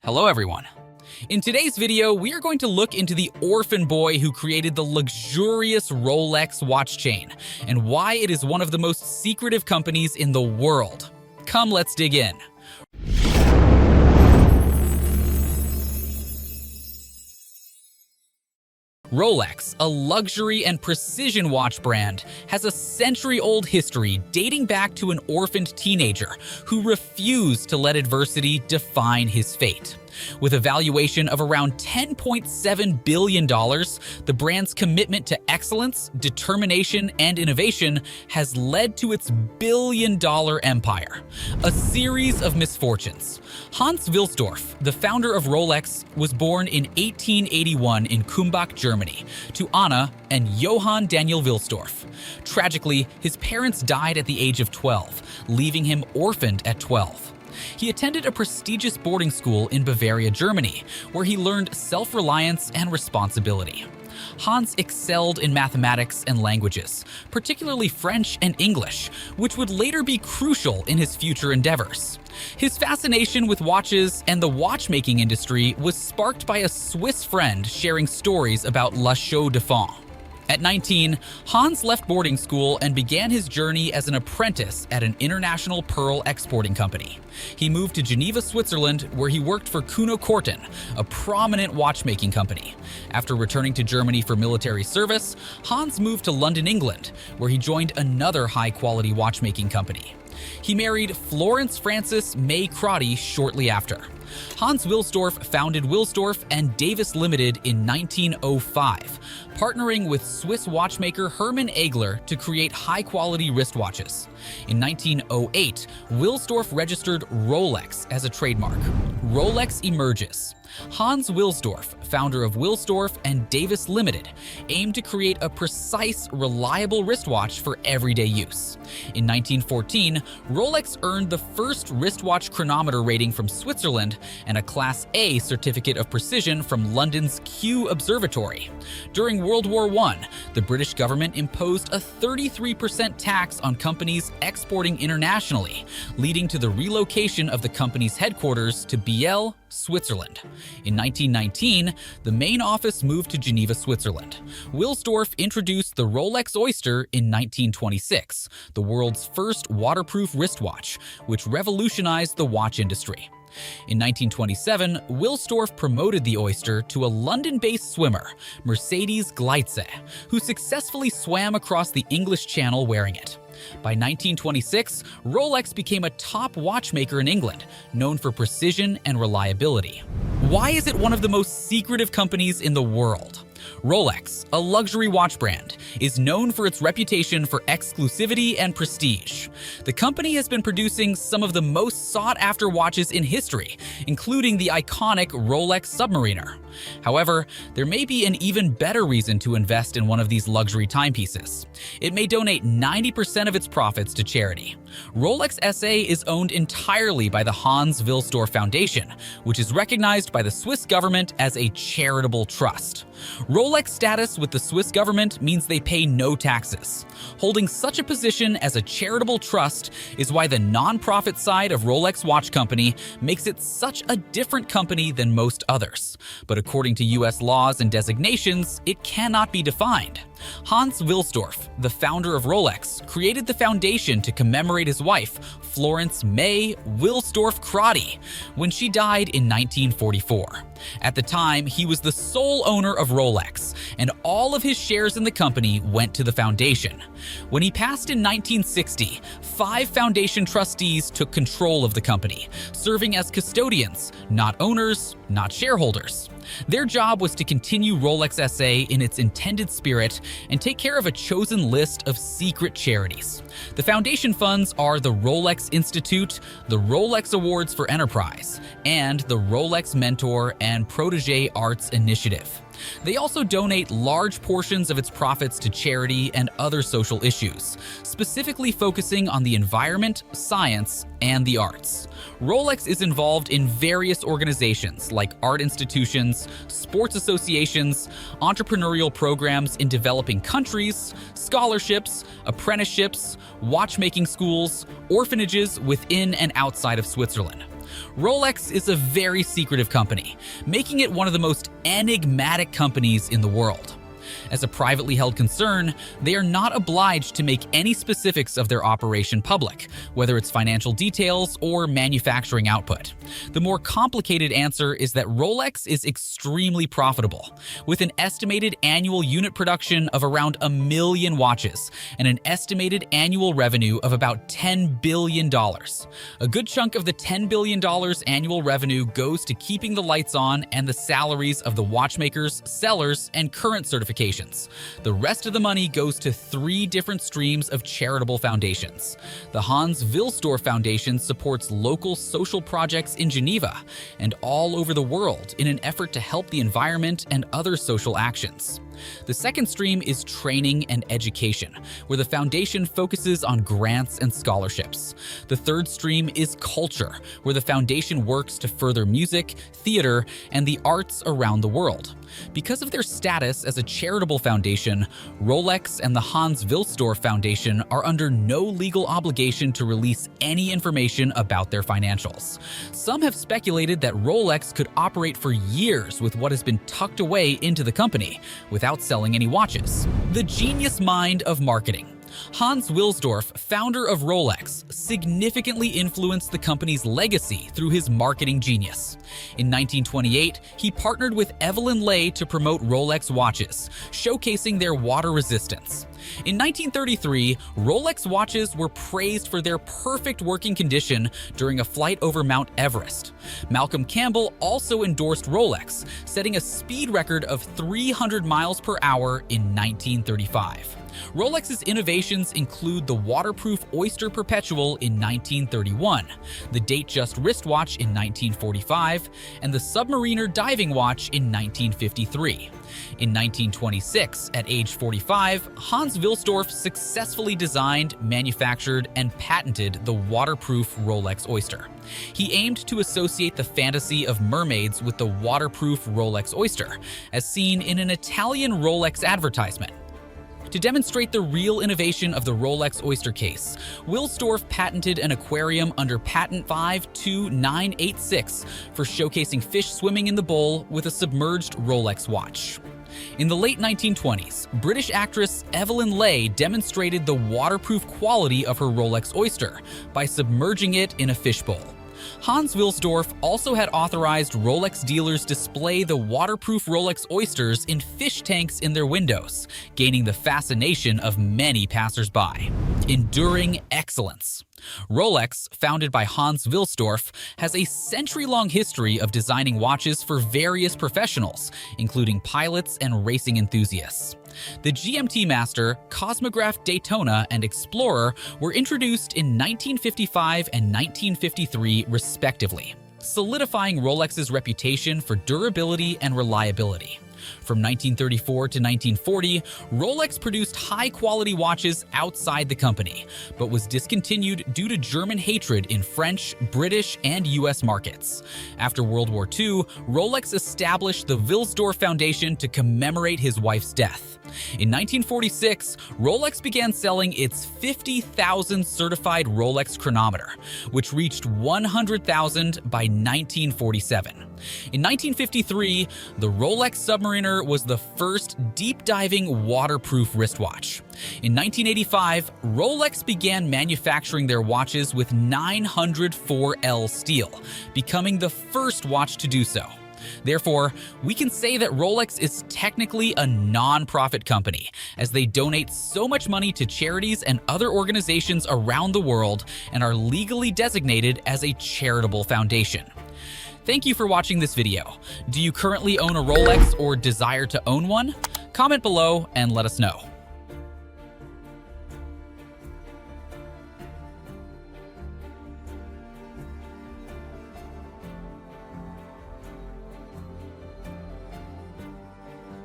Hello everyone. In today's video, we are going to look into the orphan boy who created the luxurious Rolex watch chain and why it is one of the most secretive companies in the world. Come, let's dig in. Rolex, a luxury and precision watch brand, has a century-old history dating back to an orphaned teenager who refused to let adversity define his fate. With a valuation of around $10.7 billion, the brand's commitment to excellence, determination, and innovation has led to its billion-dollar empire. A series of misfortunes. Hans Wilsdorf, the founder of Rolex, was born in 1881 in Kumbach, Germany, to Anna and Johann Daniel Wilsdorf. Tragically, his parents died at the age of 12, leaving him orphaned at 12. He attended a prestigious boarding school in Bavaria, Germany, where he learned self-reliance and responsibility. Hans excelled in mathematics and languages, particularly French and English, which would later be crucial in his future endeavors. His fascination with watches and the watchmaking industry was sparked by a Swiss friend sharing stories about La Chaux de Fonds. At 19, Hans left boarding school and began his journey as an apprentice at an international pearl exporting company. He moved to Geneva, Switzerland, where he worked for Kuno Korten, a prominent watchmaking company. After returning to Germany for military service, Hans moved to London, England, where he joined another high-quality watchmaking company. He married Florence Frances May Crotty shortly after. Hans Wilsdorf founded Wilsdorf and Davis Limited in 1905, partnering with Swiss watchmaker Hermann Egler to create high-quality wristwatches. In 1908, Wilsdorf registered Rolex as a trademark. Rolex emerges. Hans Wilsdorf, founder of Wilsdorf and Davis Limited, aimed to create a precise, reliable wristwatch for everyday use. In 1914, Rolex earned the first wristwatch chronometer rating from Switzerland and a Class A certificate of precision from London's Kew Observatory. During World War I, the British government imposed a 33% tax on companies exporting internationally, leading to the relocation of the company's headquarters to Biel, Switzerland. In 1919, the main office moved to Geneva, Switzerland. Wilsdorf introduced the Rolex Oyster in 1926, the world's first waterproof wristwatch, which revolutionized the watch industry. In 1927, Wilsdorf promoted the Oyster to a London-based swimmer, Mercedes Gleitze, who successfully swam across the English Channel wearing it. By 1926, Rolex became a top watchmaker in England, known for precision and reliability. Why is it one of the most secretive companies in the world? Rolex, a luxury watch brand, is known for its reputation for exclusivity and prestige. The company has been producing some of the most sought-after watches in history, including the iconic Rolex Submariner. However, there may be an even better reason to invest in one of these luxury timepieces. It may donate 90% of its profits to charity. Rolex SA is owned entirely by the Hans Wilsdorf Foundation, which is recognized by the Swiss government as a charitable trust. Rolex status with the Swiss government means they pay no taxes. Holding such a position as a charitable trust is why the non-profit side of Rolex Watch Company makes it such a different company than most others. But according to US laws and designations, it cannot be defined. Hans Wilsdorf, the founder of Rolex, created the foundation to commemorate his wife, Florence May Wilsdorf Crotty, when she died in 1944. At the time, he was the sole owner of Rolex, and all of his shares in the company went to the foundation. When he passed in 1960, 5 foundation trustees took control of the company, serving as custodians, not owners, not shareholders. Their job was to continue Rolex SA in its intended spirit and take care of a chosen list of secret charities. The foundation funds are the Rolex Institute, the Rolex Awards for Enterprise, and the Rolex Mentor and Protégé Arts Initiative. They also donate large portions of its profits to charity and other social issues, specifically focusing on the environment, science, and the arts. Rolex is involved in various organizations like art institutions, sports associations, entrepreneurial programs in developing countries, scholarships, apprenticeships, watchmaking schools, orphanages within and outside of Switzerland. Rolex is a very secretive company, making it one of the most enigmatic companies in the world. As a privately held concern, they are not obliged to make any specifics of their operation public, whether it's financial details or manufacturing output. The more complicated answer is that Rolex is extremely profitable, with an estimated annual unit production of around 1 million watches and an estimated annual revenue of about $10 billion. A good chunk of the $10 billion annual revenue goes to keeping the lights on and the salaries of the watchmakers, sellers, and current certifications. The rest of the money goes to 3 different streams of charitable foundations. The Hans Wilsdorf Foundation supports local social projects in Geneva and all over the world in an effort to help the environment and other social actions. The second stream is training and education, where the foundation focuses on grants and scholarships. The third stream is culture, where the foundation works to further music, theater, and the arts around the world. Because of their status as a charitable foundation, Rolex and the Hans Wilsdorf Foundation are under no legal obligation to release any information about their financials. Some have speculated that Rolex could operate for years with what has been tucked away into the company, without selling any watches. The genius mind of marketing. Hans Wilsdorf, founder of Rolex, significantly influenced the company's legacy through his marketing genius. In 1928, he partnered with Evelyn Lay to promote Rolex watches, showcasing their water resistance. In 1933, Rolex watches were praised for their perfect working condition during a flight over Mount Everest. Malcolm Campbell also endorsed Rolex, setting a speed record of 300 miles per hour in 1935. Rolex's innovations include the waterproof Oyster Perpetual in 1931, the Datejust wristwatch in 1945, and the Submariner diving watch in 1953. In 1926, at age 45, Hans Wilsdorf successfully designed, manufactured, and patented the waterproof Rolex Oyster. He aimed to associate the fantasy of mermaids with the waterproof Rolex Oyster, as seen in an Italian Rolex advertisement. To demonstrate the real innovation of the Rolex Oyster case, Wilsdorf patented an aquarium under patent 52986 for showcasing fish swimming in the bowl with a submerged Rolex watch. In the late 1920s, British actress Evelyn Lay demonstrated the waterproof quality of her Rolex Oyster by submerging it in a fishbowl. Hans Wilsdorf also had authorized Rolex dealers display the waterproof Rolex Oysters in fish tanks in their windows, gaining the fascination of many passers-by. Enduring excellence. Rolex, founded by Hans Wilsdorf, has a century-long history of designing watches for various professionals, including pilots and racing enthusiasts. The GMT Master, Cosmograph Daytona, and Explorer were introduced in 1955 and 1953 respectively, solidifying Rolex's reputation for durability and reliability. From 1934 to 1940, Rolex produced high-quality watches outside the company, but was discontinued due to German hatred in French, British, and US markets. After World War II, Rolex established the Wilsdorf Foundation to commemorate his wife's death. In 1946, Rolex began selling its 50,000 certified Rolex chronometer, which reached 100,000 by 1947. In 1953, the Rolex Submariner was the first deep-diving waterproof wristwatch. In 1985, Rolex began manufacturing their watches with 904L steel, becoming the first watch to do so. Therefore, we can say that Rolex is technically a non-profit company, as they donate so much money to charities and other organizations around the world and are legally designated as a charitable foundation. Thank you for watching this video. Do you currently own a Rolex or desire to own one? Comment below and let us know.